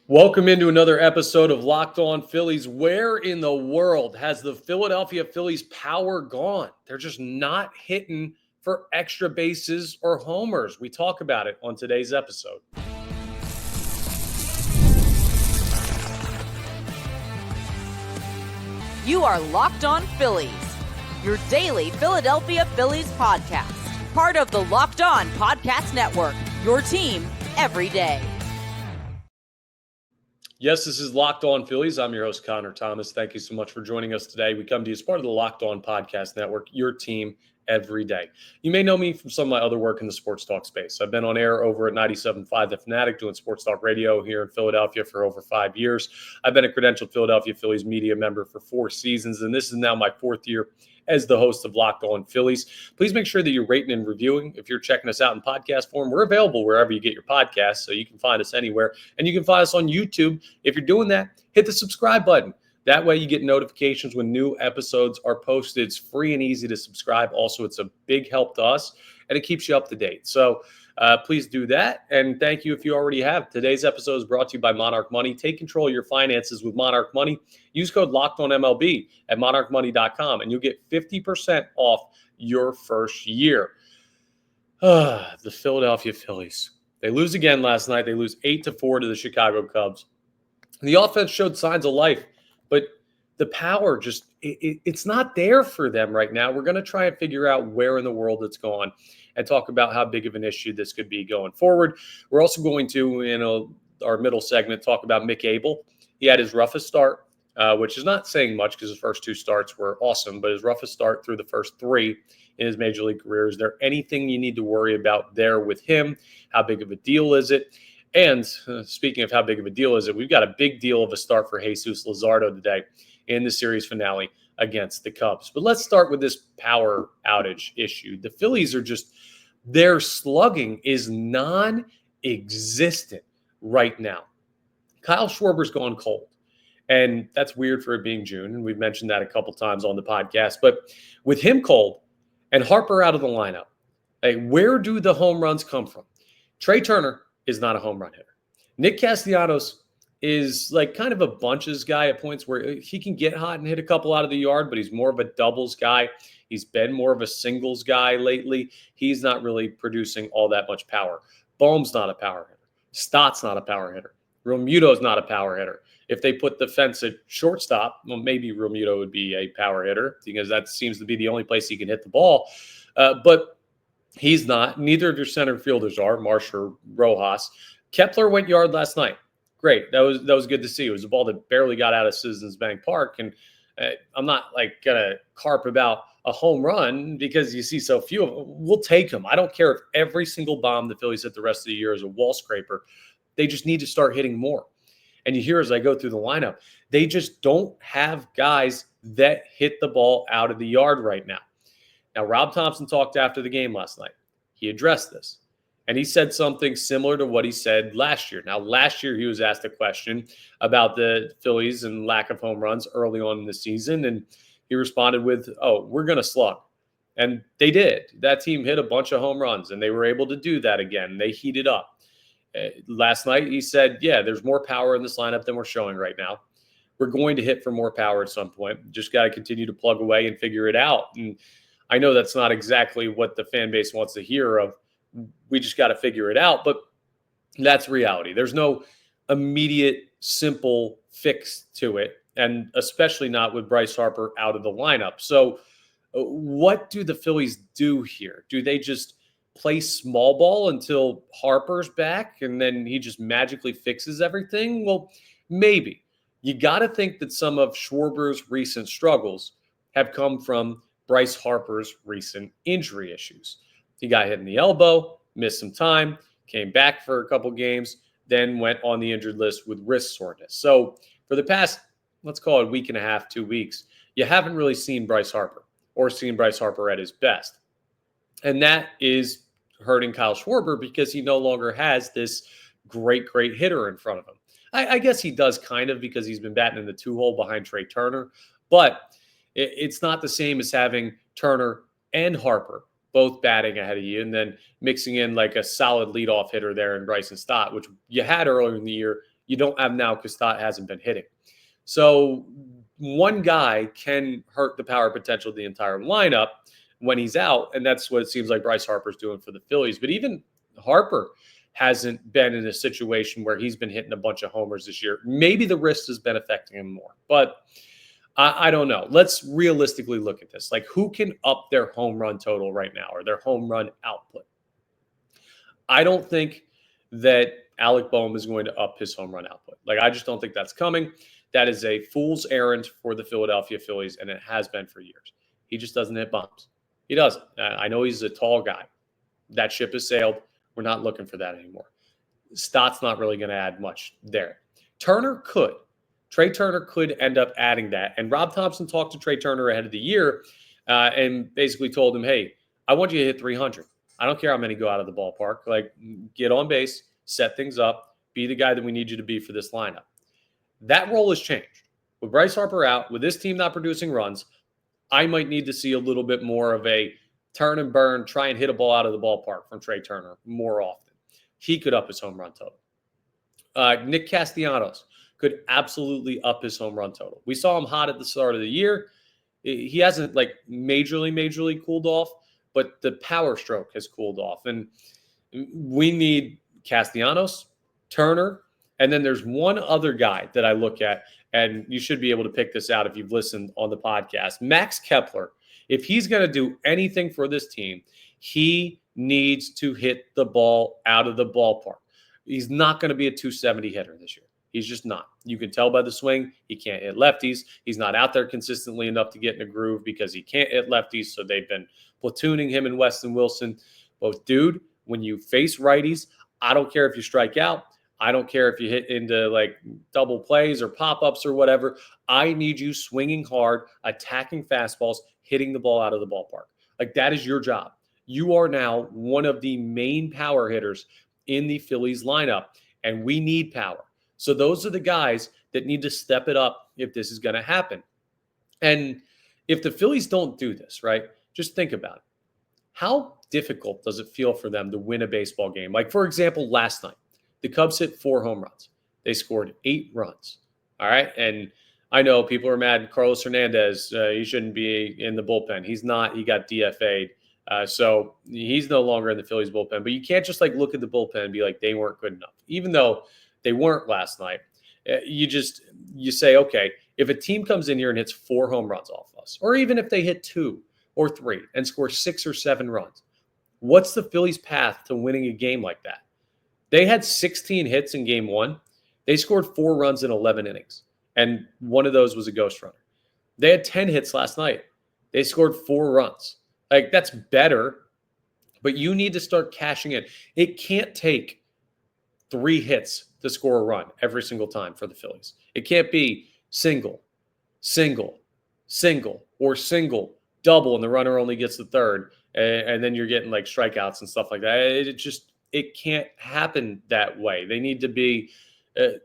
Welcome into another episode of Locked On Phillies. Where in the world has the Philadelphia Phillies power gone? They're just not hitting for extra bases or homers. We talk about it on today's episode. You are Locked On Phillies, your daily Philadelphia Phillies podcast. Part of the Locked On Podcast Network, your team every day. Yes, this is Locked On Phillies. I'm your host, Connor Thomas. Thank you so much for joining us today. We come to you as part of the Locked On Podcast Network, your team every day. You may know me from some of my other work in the sports talk space. I've been on air over at 97.5 The Fanatic doing sports talk radio here in Philadelphia for over 5 years. I've been a credentialed Philadelphia Phillies media member for 4 seasons, and this is now my 4th year as the host of Locked On Phillies. Please make sure that you're rating and reviewing. If you're checking us out in podcast form, we're available wherever you get your podcasts, so you can find us anywhere. And you can find us on YouTube. If you're doing that, hit the subscribe button. That way you get notifications when new episodes are posted. It's free and easy to subscribe. Also, it's a big help to us, and it keeps you up to date. So please do that, and thank you if you already have. Today's episode is brought to you by Monarch Money. Take control of your finances with Monarch Money. Use code LOCKEDONMLB at monarchmoney.com, and you'll get 50% off your first year. The Philadelphia Phillies. They lose again last night. They lose 8-4 to the Chicago Cubs. The offense showed signs of life, but the power just, it's not there for them right now. We're going to try and figure out where in the world it's gone and talk about how big of an issue this could be going forward. We're also going to, in our middle segment, talk about Mick Abel. He had his roughest start, which is not saying much because his first 2 starts were awesome, but his roughest start through the first 3 in his major league career. Is there anything you need to worry about there with him? How big of a deal is it? And speaking of how big of a deal is it, we've got a big deal of a start for Jesus Luzardo today in the series finale against the Cubs. But let's start with this power outage issue. The Phillies are just, their slugging is non-existent right now. Kyle Schwarber's gone cold, and that's weird for it being June, and we've mentioned that a couple times on the podcast. But with him cold and Harper out of the lineup, where do the home runs come from? Trey Turner is not a home run hitter. Nick Castellanos is like kind of a bunches guy at points where he can get hot and hit a couple out of the yard, but he's more of a doubles guy. He's been more of a singles guy lately. He's not really producing all that much power. Bohm's not a power hitter. Stott's not a power hitter. Realmuto's not a power hitter. If they put the fence at shortstop, well, maybe Realmuto would be a power hitter because that seems to be the only place he can hit the ball. But he's not. Neither of your center fielders are, Marsh or Rojas. Kepler went yard last night. Great. That was good to see. It was a ball that barely got out of Citizens Bank Park. And I'm not like going to carp about a home run because you see so few of them. We'll take them. I don't care if every single bomb the Phillies hit the rest of the year is a wall scraper. They just need to start hitting more. And you hear as I go through the lineup, they just don't have guys that hit the ball out of the yard right now. Now, Rob Thompson talked after the game last night. He addressed this, and he said something similar to what he said last year. Now, last year he was asked a question about the Phillies and lack of home runs early on in the season, and he responded with, we're going to slug. And they did. That team hit a bunch of home runs, and they were able to do that again. They heated up. Last night he said, there's more power in this lineup than we're showing right now. We're going to hit for more power at some point. Just got to continue to plug away and figure it out. And I know that's not exactly what the fan base wants to hear of. We just got to figure it out. But that's reality. There's no immediate, simple fix to it, and especially not with Bryce Harper out of the lineup. So what do the Phillies do here? Do they just play small ball until Harper's back and then he just magically fixes everything? Well, maybe. You got to think that some of Schwarber's recent struggles have come from Bryce Harper's recent injury issues. He got hit in the elbow, missed some time, came back for a couple games, then went on the injured list with wrist soreness. So for the past, let's call it a week and a half, 2 weeks, you haven't really seen Bryce Harper or seen Bryce Harper at his best. And that is hurting Kyle Schwarber because he no longer has this great hitter in front of him. I guess he does kind of because he's been batting in the 2-hole behind Trey Turner, but it's not the same as having Turner and Harper both batting ahead of you and then mixing in like a solid leadoff hitter there in Bryson Stott, which you had earlier in the year You don't have now because Stott hasn't been hitting. So one guy can hurt the power potential of the entire lineup when he's out, and that's what it seems like Bryce Harper's doing for the Phillies. But even Harper hasn't been in a situation where he's been hitting a bunch of homers this year. Maybe the wrist has been affecting him more, but I don't know. Let's realistically look at this. Like, who can up their home run total right now or their home run output? I don't think that Alec Boehm is going to up his home run output. Like, I just don't think that's coming. That is a fool's errand for the Philadelphia Phillies, and it has been for years. He just doesn't hit bombs. He doesn't. I know he's a tall guy. That ship has sailed. We're not looking for that anymore. Stott's not really going to add much there. Turner could. Trey Turner could end up adding that. And Rob Thompson talked to Trey Turner ahead of the year and basically told him, hey, I want you to hit 300. I don't care how many go out of the ballpark. Like, get on base, set things up, be the guy that we need you to be for this lineup. That role has changed. With Bryce Harper out, with this team not producing runs, I might need to see a little bit more of a turn and burn, try and hit a ball out of the ballpark from Trey Turner more often. He could up his home run total. Nick Castellanos could absolutely up his home run total. We saw him hot at the start of the year. He hasn't like majorly cooled off, but the power stroke has cooled off. And we need Castellanos, Turner, and then there's one other guy that I look at, and you should be able to pick this out if you've listened on the podcast. Max Kepler, if he's going to do anything for this team, he needs to hit the ball out of the ballpark. He's not going to be a 270 hitter this year. He's just not. You can tell by the swing, he can't hit lefties. He's not out there consistently enough to get in a groove because he can't hit lefties, so they've been platooning him and Weston Wilson. But, dude, when you face righties, I don't care if you strike out. I don't care if you hit into like double plays or pop-ups or whatever. I need you swinging hard, attacking fastballs, hitting the ball out of the ballpark. Like, that is your job. You are now one of the main power hitters in the Phillies lineup, and we need power. So those are the guys that need to step it up if this is going to happen. And if the Phillies don't do this, right, just think about it. How difficult does it feel for them to win a baseball game? Like, for example, last night, the Cubs hit 4 home runs. They scored 8 runs. All right. And I know people are mad. Carlos Hernandez, he shouldn't be in the bullpen. He's not. He got DFA'd. So he's no longer in the Phillies bullpen. But you can't just like look at the bullpen and be like, they weren't good enough. Even though they weren't last night, you say, okay, if a team comes in here and hits 4 home runs off us, or even if they hit 2 or 3 and score 6 or 7 runs, what's the Phillies' path to winning a game like that? They had 16 hits in game 1. They scored 4 runs in 11 innings, and one of those was a ghost runner. They had 10 hits last night. They scored 4 runs. Like, that's better, but you need to start cashing in. It can't take 3 hits to score a run every single time for the Phillies. It can't be single, or single, double, and the runner only gets the third, and then you're getting like strikeouts and stuff like that. It can't happen that way. They need to be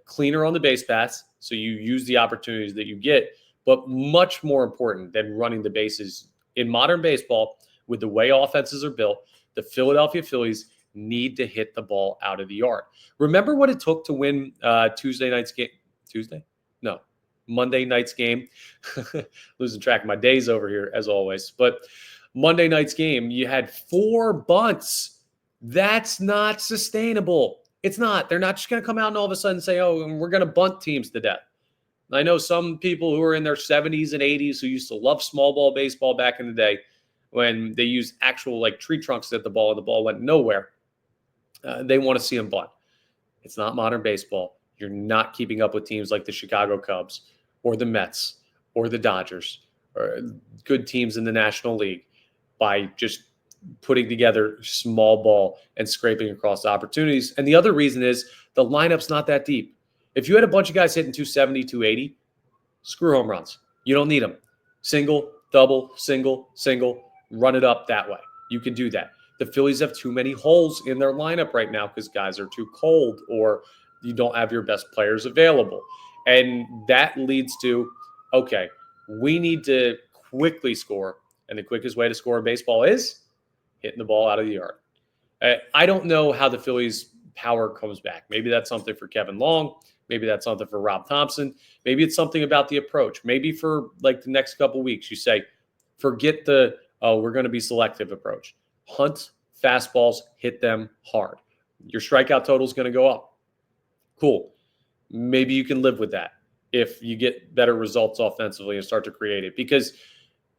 cleaner on the base paths, so you use the opportunities that you get. But much more important than running the bases in modern baseball, with the way offenses are built, the Philadelphia Phillies need to hit the ball out of the yard. Remember what it took to win Monday night's game. Losing track of my days over here, as always. But Monday night's game, you had 4 bunts. That's not sustainable. It's not. They're not just going to come out and all of a sudden say, oh, we're going to bunt teams to death. I know some people who are in their 70s and 80s who used to love small ball baseball back in the day when they used actual like tree trunks at the ball and the ball went nowhere. They want to see them bunt. It's not modern baseball. You're not keeping up with teams like the Chicago Cubs or the Mets or the Dodgers or good teams in the National League by just putting together small ball and scraping across opportunities. And the other reason is the lineup's not that deep. If you had a bunch of guys hitting 270, 280, screw home runs. You don't need them. Single, double, single, run it up that way. You can do that. The Phillies have too many holes in their lineup right now because guys are too cold or you don't have your best players available. And that leads to, okay, we need to quickly score. And the quickest way to score in baseball is hitting the ball out of the yard. I don't know how the Phillies power comes back. Maybe that's something for Kevin Long. Maybe that's something for Rob Thompson. Maybe it's something about the approach. Maybe for like the next couple weeks, you say, forget the, oh, we're going to be selective approach. Hunt fastballs, hit them hard. Your strikeout total is going to go up. Cool. Maybe you can live with that if you get better results offensively and start to create it. Because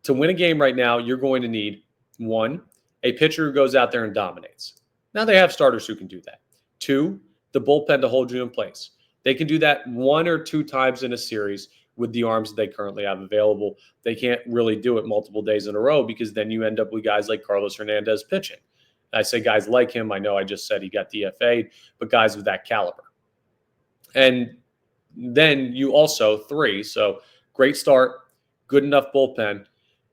to win a game right now, you're going to need, one, a pitcher who goes out there and dominates. Now they have starters who can do that. Two, the bullpen to hold you in place. They can do that 1 or 2 times in a series with the arms that they currently have available. They can't really do it multiple days in a row because then you end up with guys like Carlos Hernandez pitching. I say guys like him. I know I just said he got DFA'd, but guys of that caliber. And then you also, 3, so great start, good enough bullpen.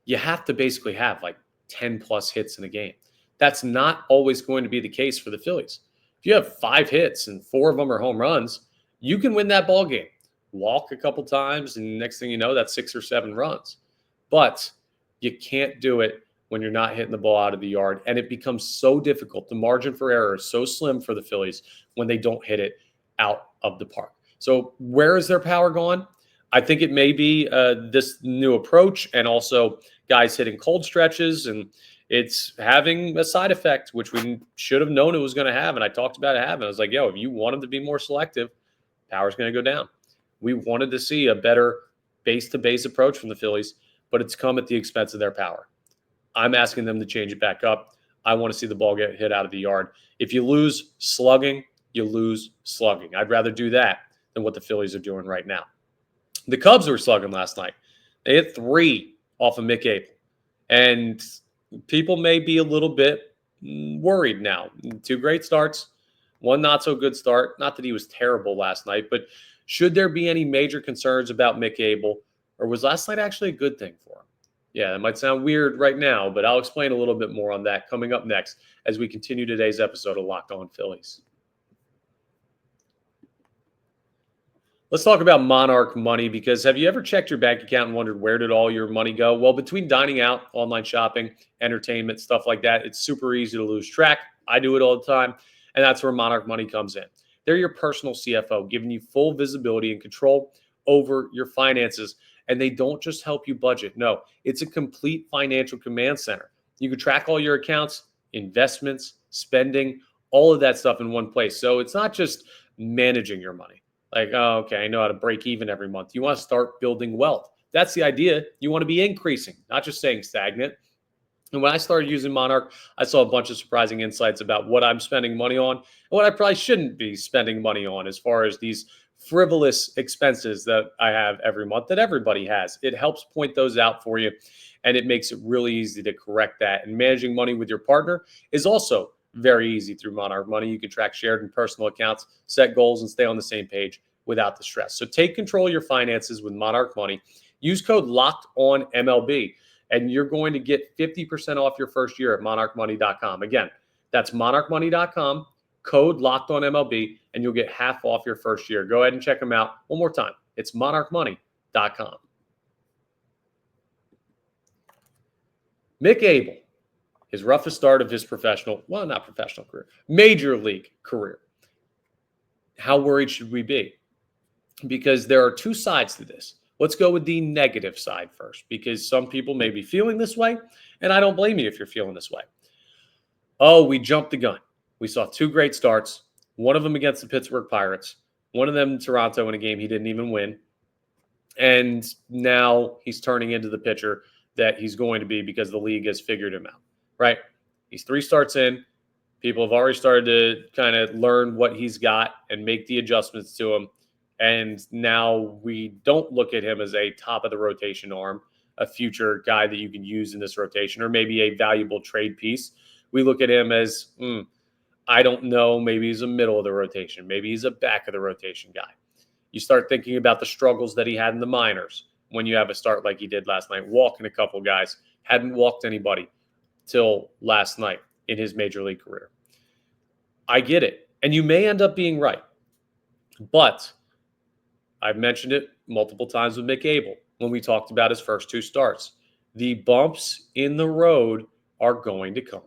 You have to basically have like 10 plus hits in a game. That's not always going to be the case for the Phillies. If you have 5 hits and 4 of them are home runs, you can win that ball game. Walk a couple times, and next thing you know, that's 6 or 7 runs. But you can't do it when you're not hitting the ball out of the yard, and it becomes so difficult. The margin for error is so slim for the Phillies when they don't hit it out of the park. So where is their power gone? I think it may be this new approach and also guys hitting cold stretches, and it's having a side effect, which we should have known it was going to have, and I talked about it having. I was like, yo, if you want them to be more selective, power's going to go down. We wanted to see a better base-to-base approach from the Phillies, but it's come at the expense of their power. I'm asking them to change it back up. I want to see the ball get hit out of the yard. If you lose slugging, you lose slugging. I'd rather do that than what the Phillies are doing right now. The Cubs were slugging last night. They hit 3 off of Mick Abel. And people may be a little bit worried now. 2 great starts, 1 not so good start. Not that he was terrible last night, but should there be any major concerns about Mick Abel, or was last night actually a good thing for him? Yeah, that might sound weird right now, but I'll explain a little bit more on that coming up next as we continue today's episode of Locked On Phillies. Let's talk about Monarch Money, because have you ever checked your bank account and wondered where did all your money go? Well, between dining out, online shopping, entertainment, stuff like that, it's super easy to lose track. I do it all the time, and that's where Monarch Money comes in. They're your personal CFO, giving you full visibility and control over your finances. And they don't just help you budget. No, it's a complete financial command center. You can track all your accounts, investments, spending, all of that stuff in one place. So it's not just managing your money. Like, oh, okay, I know how to break even every month. You want to start building wealth. That's the idea. You want to be increasing, not just staying stagnant. And when I started using Monarch, I saw a bunch of surprising insights about what I'm spending money on and what I probably shouldn't be spending money on as far as these frivolous expenses that I have every month that everybody has. It helps point those out for you, and it makes it really easy to correct that. And managing money with your partner is also very easy through Monarch Money. You can track shared and personal accounts, set goals, and stay on the same page without the stress. So take control of your finances with Monarch Money. Use code LOCKEDONMLB, and you're going to get 50% off your first year at monarchmoney.com. Again, that's monarchmoney.com. Code LOCKEDONMLB, and you'll get half off your first year. Go ahead and check them out one more time. It's monarchmoney.com. Mick Abel, his roughest start of his not professional career, major league career. How worried should we be? Because there are 2 sides to this. Let's go with the negative side first, because some people may be feeling this way, and I don't blame you if you're feeling this way. Oh, we jumped the gun. We saw 2 great starts, one of them against the Pittsburgh Pirates, one of them in Toronto in a game he didn't even win. And now he's turning into the pitcher that he's going to be because the league has figured him out, right? He's 3 starts in. People have already started to kind of learn what he's got and make the adjustments to him. And now we don't look at him as a top of the rotation arm, a future guy that you can use in this rotation, or maybe a valuable trade piece. We look at him as, I don't know, maybe he's a middle of the rotation. Maybe he's a back of the rotation guy. You start thinking about the struggles that he had in the minors when you have a start like he did last night, walking a couple guys, hadn't walked anybody till last night in his major league career. I get it. And you may end up being right. But I've mentioned it multiple times with Mick Abel when we talked about his first 2 starts. The bumps in the road are going to come.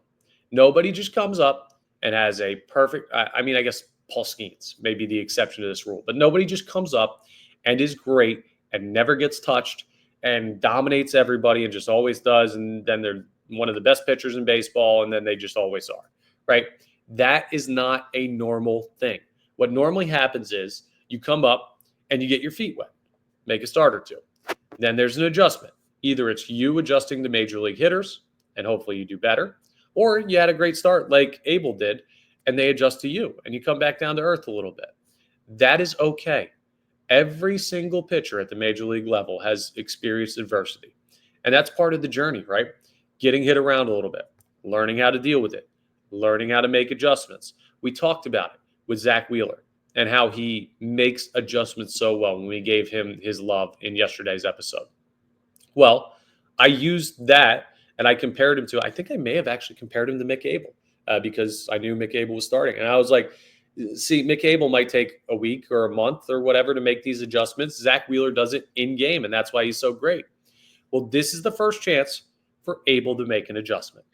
Nobody just comes up and has a perfect, I mean, I guess Paul Skeens may be the exception to this rule, but nobody just comes up and is great and never gets touched and dominates everybody and just always does. And then they're one of the best pitchers in baseball, and then they just always are, right? That is not a normal thing. What normally happens is you come up and you get your feet wet, make a start or two. Then there's an adjustment. Either it's you adjusting to major league hitters, and hopefully you do better, or you had a great start like Abel did, and they adjust to you, and you come back down to earth a little bit. That is okay. Every single pitcher at the major league level has experienced adversity, and that's part of the journey, right? Getting hit around a little bit, learning how to deal with it, learning how to make adjustments. We talked about it with Zach Wheeler and how he makes adjustments so well when we gave him his love in yesterday's episode. Well, I used that and I compared him to, I think I may have actually compared him to Mick Abel because I knew Mick Abel was starting. And I was like, see, Mick Abel might take a week or a month or whatever to make these adjustments. Zach Wheeler does it in game, and that's why he's so great. Well, this is the first chance for Abel to make an adjustment.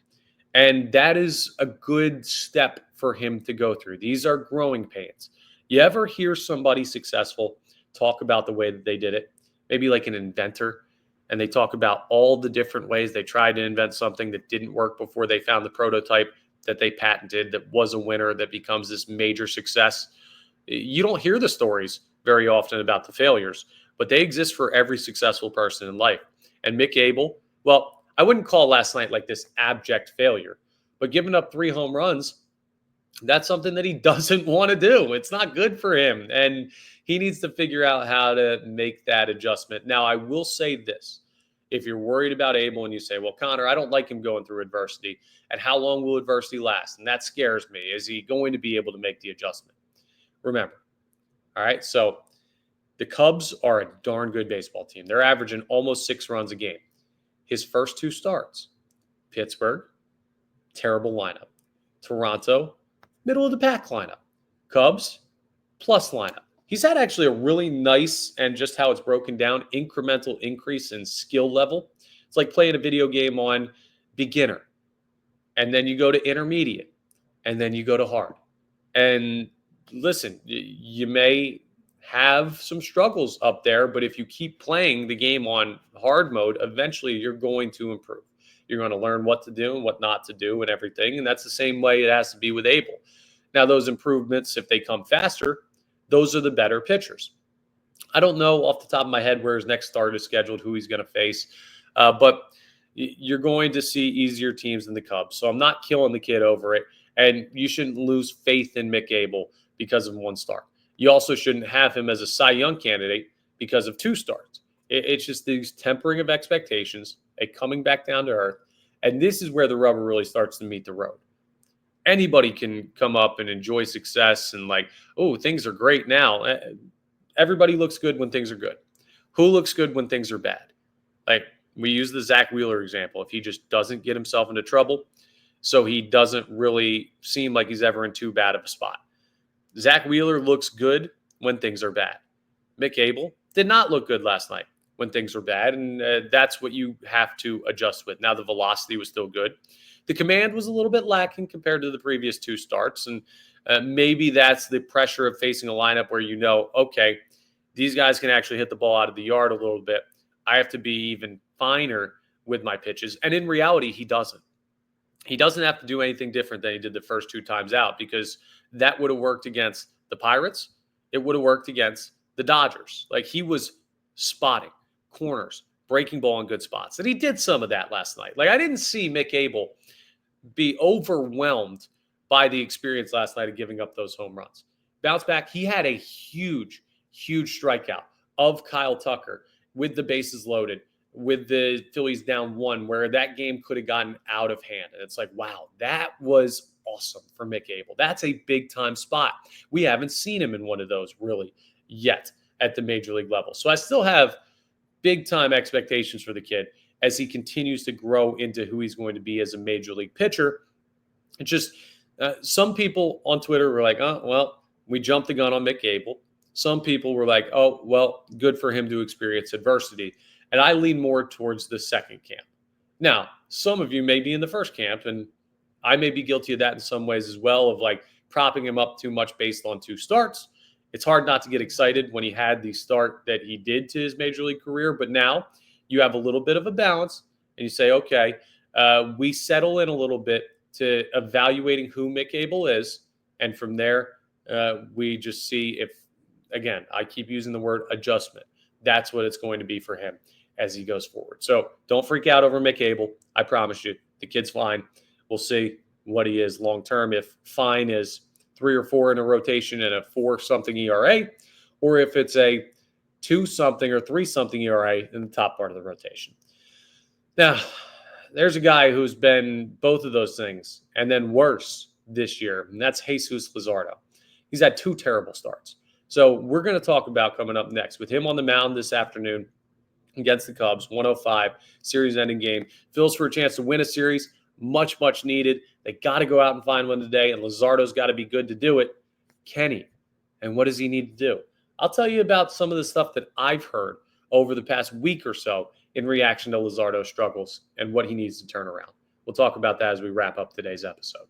And that is a good step for him to go through. These are growing pains. You ever hear somebody successful talk about the way that they did it? Maybe like an inventor, and they talk about all the different ways they tried to invent something that didn't work before they found the prototype that they patented that was a winner that becomes this major success. You don't hear the stories very often about the failures, but they exist for every successful person in life. And Mick Abel, well, I wouldn't call last night like this abject failure, but giving up 3 home runs, that's something that he doesn't want to do. It's not good for him. And he needs to figure out how to make that adjustment. Now, I will say this. If you're worried about Abel and you say, well, Connor, I don't like him going through adversity, and how long will adversity last? And that scares me. Is he going to be able to make the adjustment? Remember, all right, so the Cubs are a darn good baseball team. They're averaging almost 6 runs a game. His first 2 starts, Pittsburgh, terrible lineup. Toronto, middle of the pack lineup. Cubs, plus lineup. He's had actually a really nice, and just how it's broken down, incremental increase in skill level. It's like playing a video game on beginner, and then you go to intermediate, and then you go to hard. And listen, you may have some struggles up there, but if you keep playing the game on hard mode, eventually you're going to improve. You're going to learn what to do and what not to do and everything. And that's the same way it has to be with Abel. Now, those improvements, if they come faster, those are the better pitchers. I don't know off the top of my head where his next start is scheduled, who he's going to face, but you're going to see easier teams than the Cubs. So I'm not killing the kid over it. And you shouldn't lose faith in Mick Abel because of 1 start. You also shouldn't have him as a Cy Young candidate because of 2 starts. It's just these tempering of expectations, a coming back down to earth. And this is where the rubber really starts to meet the road. Anybody can come up and enjoy success and like, oh, things are great now. Everybody looks good when things are good. Who looks good when things are bad? Like we use the Zach Wheeler example. If he just doesn't get himself into trouble, so he doesn't really seem like he's ever in too bad of a spot. Zach Wheeler looks good when things are bad. Mick Abel did not look good last night when things were bad, and that's what you have to adjust with. Now the velocity was still good. The command was a little bit lacking compared to the previous 2 starts, and maybe that's the pressure of facing a lineup where you know, okay, these guys can actually hit the ball out of the yard a little bit. I have to be even finer with my pitches, and in reality, he doesn't. He doesn't have to do anything different than he did the first 2 times out because that would have worked against the Pirates. It would have worked against the Dodgers. Like he was spotting corners, breaking ball in good spots. And he did some of that last night. Like I didn't see Mick Abel be overwhelmed by the experience last night of giving up those home runs. Bounce back. He had a huge strikeout of Kyle Tucker with the bases loaded, with the Phillies down 1, where that game could have gotten out of hand. And it's like, wow, that was awesome for Mick Abel. That's a big time spot. We haven't seen him in one of those really yet at the major league level. So I still have big time expectations for the kid as he continues to grow into who he's going to be as a major league pitcher. It's just some people on Twitter were like, oh, well, we jumped the gun on Mick Abel. Some people were like, oh, well, good for him to experience adversity. And I lean more towards the second camp. Now, some of you may be in the first camp, and I may be guilty of that in some ways as well, of like propping him up too much based on 2 starts. It's hard not to get excited when he had the start that he did to his major league career, but now you have a little bit of a balance and you say, okay, we settle in a little bit to evaluating who Mick Abel is. And from there, we just see if, again, I keep using the word adjustment. That's what it's going to be for him as he goes forward. So don't freak out over Mick Abel. I promise you, the kid's fine. We'll see what he is long term. If fine is 3 or 4 in a rotation and a 4-something ERA, or if it's a 2-something or 3-something ERA in the top part of the rotation. Now, there's a guy who's been both of those things and then worse this year, and that's Jesus Luzardo. He's had 2 terrible starts. So we're going to talk about coming up next with him on the mound this afternoon against the Cubs, 105, series-ending game. Phil's for a chance to win a series, much, much needed. They got to go out and find one today, and Luzardo's got to be good to do it. Can he? And what does he need to do? I'll tell you about some of the stuff that I've heard over the past week or so in reaction to Luzardo's struggles and what he needs to turn around. We'll talk about that as we wrap up today's episode.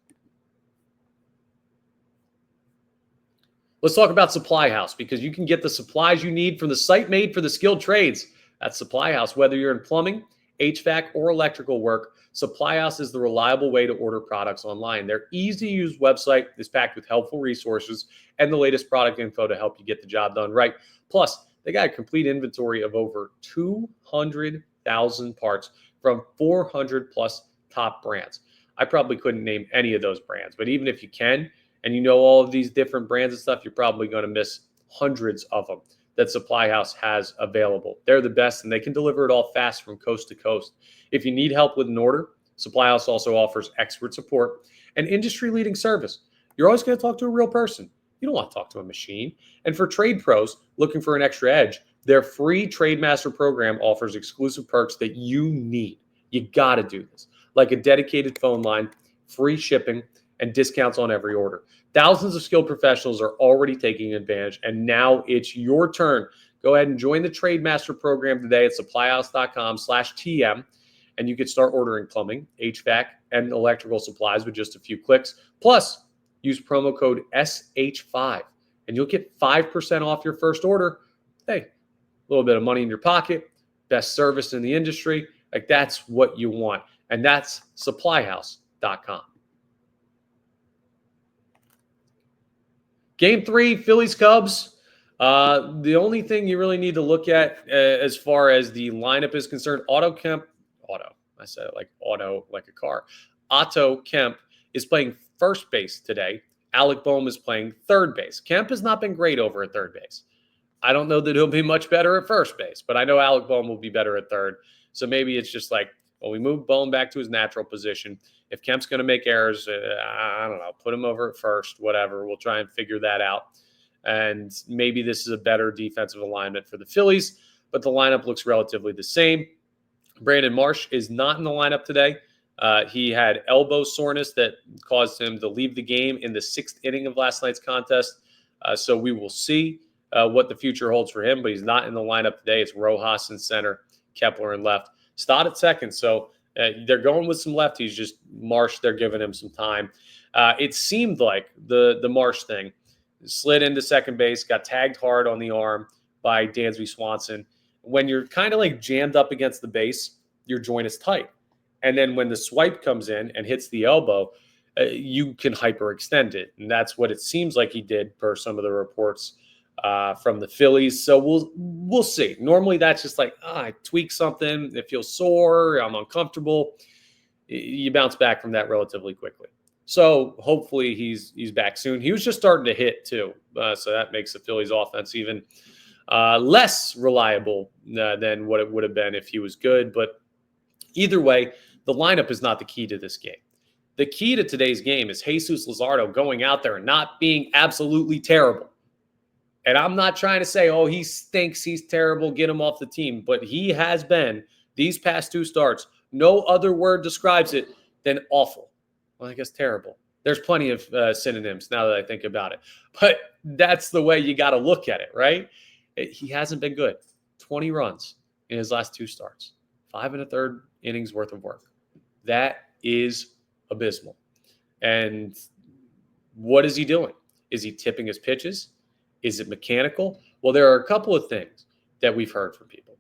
Let's talk about Supply House, because you can get the supplies you need from the site made for the skilled trades. That's Supply House. Whether you're in plumbing, HVAC, or electrical work, Supply House is the reliable way to order products online. Their easy-to-use website is packed with helpful resources and the latest product info to help you get the job done right. Plus, they got a complete inventory of over 200,000 parts from 400-plus top brands. I probably couldn't name any of those brands, but even if you can, and you know all of these different brands and stuff, you're probably going to miss hundreds of them that Supply House has available. They're the best, and they can deliver it all fast from coast to coast. If you need help with an order, Supply House also offers expert support and industry-leading service. You're always going to talk to a real person. You don't want to talk to a machine. And for trade pros looking for an extra edge, their free Trade Master program offers exclusive perks that you need. You got to do this, like a dedicated phone line, free shipping, and discounts on every order. Thousands of skilled professionals are already taking advantage, and now it's your turn. Go ahead and join the Trade Master program today at supplyhouse.com/TM, and you can start ordering plumbing, HVAC, and electrical supplies with just a few clicks. Plus, use promo code SH5, and you'll get 5% off your first order. Hey, a little bit of money in your pocket, best service in the industry. Like, that's what you want, and that's supplyhouse.com. Game 3, Phillies-Cubs. The only thing you really need to look at as far as the lineup is concerned, Otto Kemp is playing first base today. Alec Bohm is playing third base. Kemp has not been great over at third base. I don't know that he'll be much better at first base, but I know Alec Bohm will be better at third. So maybe it's just like, well, we move Bohm back to his natural position. If Kemp's going to make errors, I don't know, put him over at first, whatever. We'll try and figure that out. And maybe this is a better defensive alignment for the Phillies, but the lineup looks relatively the same. Brandon Marsh is not in the lineup today. He had elbow soreness that caused him to leave the game in the 6th inning of last night's contest. So we will see what the future holds for him, but he's not in the lineup today. It's Rojas in center, Kepler in left, Stott at second. So they're going with some lefties, just Marsh, they're giving him some time. It seemed like the Marsh thing slid into second base, got tagged hard on the arm by Dansby Swanson. When you're kind of like jammed up against the base, your joint is tight. And then when the swipe comes in and hits the elbow, you can hyperextend it. And that's what it seems like he did per some of the reports from the Phillies. So we'll see. Normally that's just like, I tweak something, it feels sore, I'm uncomfortable. You bounce back from that relatively quickly. So hopefully he's back soon. He was just starting to hit too. So that makes the Phillies offense even less reliable than what it would have been if he was good. But either way, the lineup is not the key to this game. The key to today's game is Jesus Luzardo going out there and not being absolutely terrible. And I'm not trying to say, oh, he stinks, he's terrible, get him off the team. But he has been, these past 2 starts, no other word describes it than awful. Well, I guess terrible. There's plenty of synonyms now that I think about it. But that's the way you got to look at it, right? He hasn't been good. 20 runs in his last 2 starts. 5 1/3 innings worth of work. That is abysmal. And what is he doing? Is he tipping his pitches? Is it mechanical? Well, there are a couple of things that we've heard from people.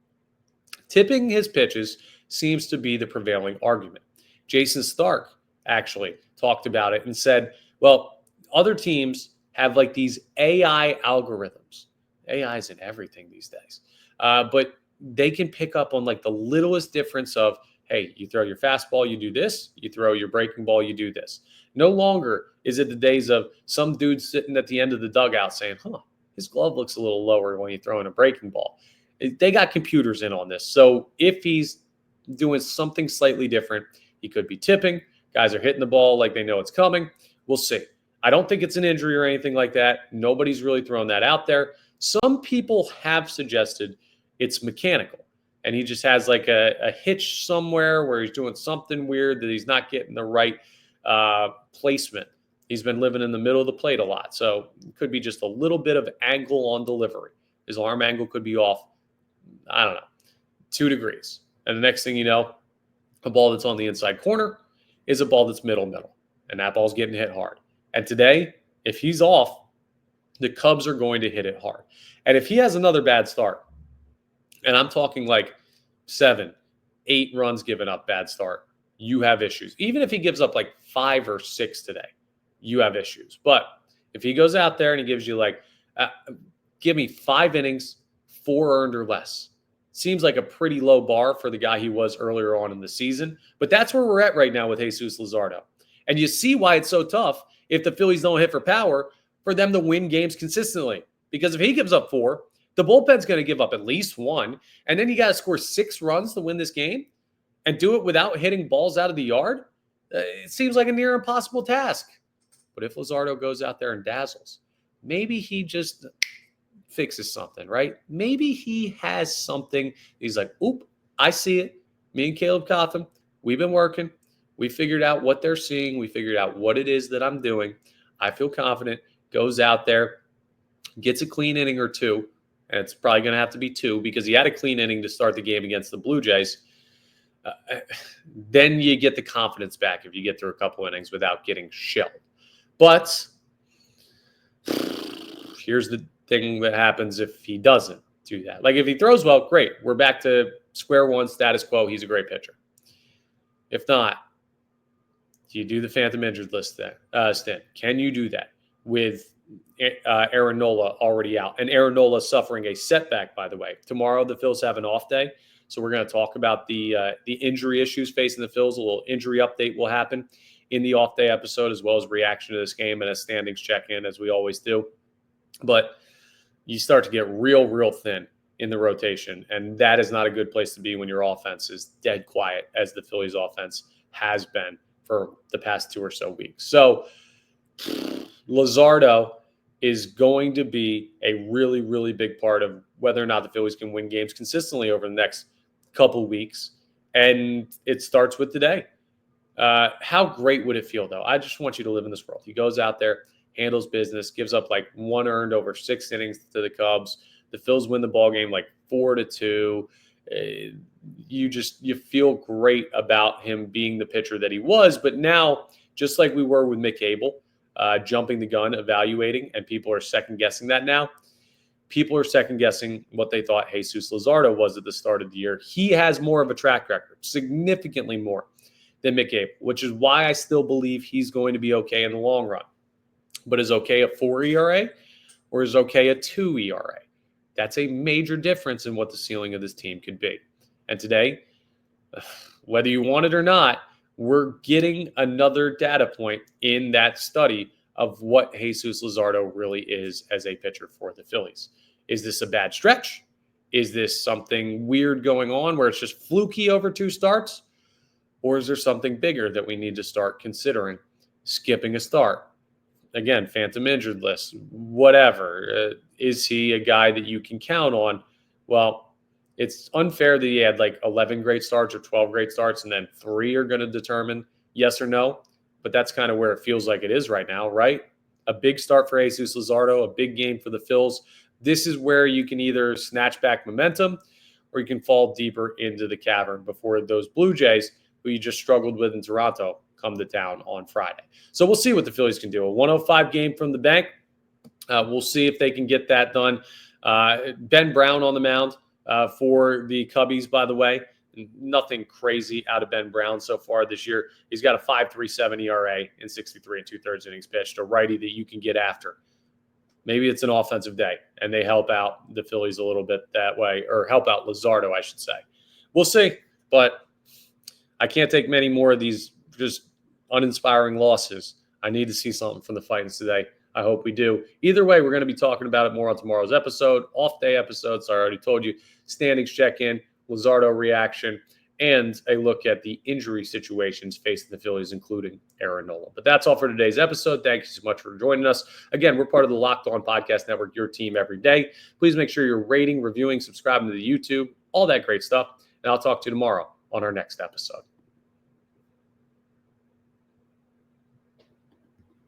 Tipping his pitches seems to be the prevailing argument. Jason Stark actually talked about it and said, well, other teams have like these AI algorithms. AI is in everything these days. But they can pick up on like the littlest difference of, hey, you throw your fastball, you do this. You throw your breaking ball, you do this. No longer is it the days of some dude sitting at the end of the dugout saying, his glove looks a little lower when you throw in a breaking ball. They got computers in on this. So if he's doing something slightly different, he could be tipping. Guys are hitting the ball like they know it's coming. We'll see. I don't think it's an injury or anything like that. Nobody's really thrown that out there. Some people have suggested it's mechanical, and he just has like a hitch somewhere where he's doing something weird that he's not getting the right placement. He's been living in the middle of the plate a lot, so it could be just a little bit of angle on delivery. His arm angle could be off, 2 degrees. And the next thing you know, a ball that's on the inside corner is a ball that's middle, and that ball's getting hit hard. And today, if he's off, the Cubs are going to hit it hard. And if he has another bad start, and I'm talking like 7, 8 runs given up, bad start, you have issues. Even if he gives up like 5 or 6 today, you have issues. But if he goes out there and he gives you like, give me 5 innings, 4 earned or less. Seems like a pretty low bar for the guy he was earlier on in the season. But that's where we're at right now with Jesus Luzardo. And you see why it's so tough if the Phillies don't hit for power for them to win games consistently. Because if he gives up 4, the bullpen's going to give up at least 1. And then you got to score 6 runs to win this game and do it without hitting balls out of the yard. It seems like a near impossible task. But if Luzardo goes out there and dazzles, maybe he just fixes something, right? Maybe he has something. He's like, oop, I see it. Me and Caleb Cotham, we've been working. We figured out what they're seeing. We figured out what it is that I'm doing. I feel confident. Goes out there, gets a clean inning or 2. And it's probably going to have to be 2 because he had a clean inning to start the game against the Blue Jays. Then you get the confidence back if you get through a couple innings without getting shelled. But here's the thing that happens if he doesn't do that. Like if he throws well, great. We're back to square one, status quo. He's a great pitcher. If not, do you do the phantom injured list stint? Can you do that with Aaron Nola already out? And Aaron Nola suffering a setback, by the way. Tomorrow, the Phils have an off day. So we're going to talk about the injury issues facing the Phils. A little injury update will happen in the off day episode, as well as reaction to this game and a standings check-in, as we always do. But you start to get real thin in the rotation. And that is not a good place to be when your offense is dead quiet, as the Phillies offense has been for the past 2 or so weeks. So Luzardo is going to be a really big part of whether or not the Phillies can win games consistently over the next couple weeks. And it starts with today. How great would it feel, though? I just want you to live in this world. He goes out there, handles business, gives up like 1 earned over 6 innings to the Cubs. The Phils win the ball game like 4-2. You feel great about him being the pitcher that he was. But now, just like we were with Mick Abel, jumping the gun, evaluating, and people are second-guessing that now. People are second-guessing what they thought Jesus Luzardo was at the start of the year. He has more of a track record, significantly more than Mick Abel, which is why I still believe he's going to be okay in the long run. But is okay a 4 ERA or is okay a 2 ERA? That's a major difference in what the ceiling of this team could be. And today, whether you want it or not, we're getting another data point in that study of what Jesus Luzardo really is as a pitcher for the Phillies. Is this a bad stretch? Is this something weird going on where it's just fluky over 2 starts? Or is there something bigger that we need to start considering? Skipping a start. Again, phantom injured list, whatever. Is he a guy that you can count on? Well, it's unfair that he had like 11 great starts or 12 great starts and then 3 are going to determine yes or no. But that's kind of where it feels like it is right now, right? A big start for Jesus Luzardo, a big game for the Phils. This is where you can either snatch back momentum or you can fall deeper into the cavern before those Blue Jays, who you just struggled with in Toronto, come to town on Friday. So we'll see what the Phillies can do. A 105 game from the bank. We'll see if they can get that done. Ben Brown on the mound for the Cubbies, by the way. Nothing crazy out of Ben Brown so far this year. He's got a 5.37 ERA in 63 2/3 innings pitched, a righty that you can get after. Maybe it's an offensive day, and they help out the Phillies a little bit that way, or help out Luzardo, I should say. We'll see, but I can't take many more of these just uninspiring losses. I need to see something from the Titans today. I hope we do. Either way, we're going to be talking about it more on tomorrow's episode, off-day episodes. I already told you, standings check-in, Luzardo reaction, and a look at the injury situations facing the Phillies, including Aaron Nola. But that's all for today's episode. Thank you so much for joining us. Again, we're part of the Locked On Podcast Network, your team every day. Please make sure you're rating, reviewing, subscribing to the YouTube, all that great stuff. And I'll talk to you tomorrow on our next episode.